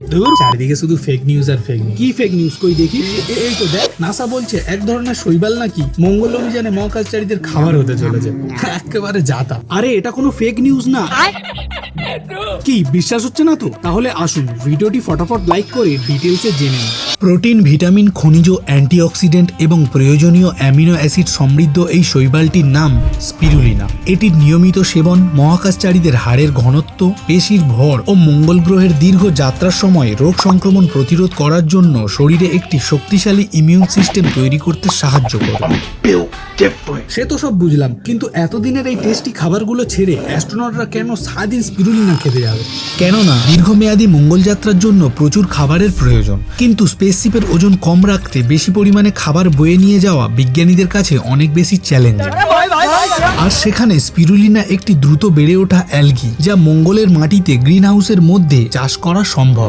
ধুর, চারিদিকে শুধু ফেক নিউজ আর ফেক নিউজ। কি ফেক নিউজ কই দেখি? এই তো দেখ, নাসা বলছে এক ধরনের শৈবাল নাকি মঙ্গল অভিযানে মহাকাশচারীদের খাবার হতে চলেছে। একেবারে জাতা। আরে এটা কোনো ফেক নিউজ না। কি বিশ্বাস হচ্ছে না তো? তাহলে আসুন ভিডিওটি ফটাফট লাইক করে ডিটেলসে জেনে নিন। প্রোটিন, ভিটামিন, খনিজ, অ্যান্টিঅক্সিডেন্ট এবং প্রয়োজনীয় অ্যামিনো অ্যাসিড সমৃদ্ধ এই শৈবালটির নাম স্পিরুলিনা। এটির নিয়মিত সেবন মহাকাশচারীদের হাড়ের ঘনত্ব, পেশির ভর ও মঙ্গল গ্রহের দীর্ঘ যাত্রার সময় রোগ সংক্রমণ প্রতিরোধ করার জন্য শরীরে একটি শক্তিশালী ইমিউন সিস্টেম তৈরি করতে সাহায্য করবে। সে তো সব বুঝলাম, কিন্তু এতদিনের এই টেস্টি খাবারগুলো ছেড়ে অ্যাস্ট্রোনটরা কেন সারাদিন স্পিরুলিনা খেতে যাবে? কেননা দীর্ঘমেয়াদী মঙ্গল যাত্রার জন্য প্রচুর খাবারের প্রয়োজন, কিন্তু স্পেসশিপের ওজন কম রাখতে বেশি পরিমাণে খাবার বয়ে নিয়ে যাওয়া বিজ্ঞানীদের কাছে অনেক বেশি চ্যালেঞ্জ। আর সেখানে স্পিরুলিনা একটি দ্রুত বেড়ে ওঠা অ্যালগি, যা মঙ্গলের মাটিতে গ্রিন হাউসের মধ্যে চাষ করা সম্ভব।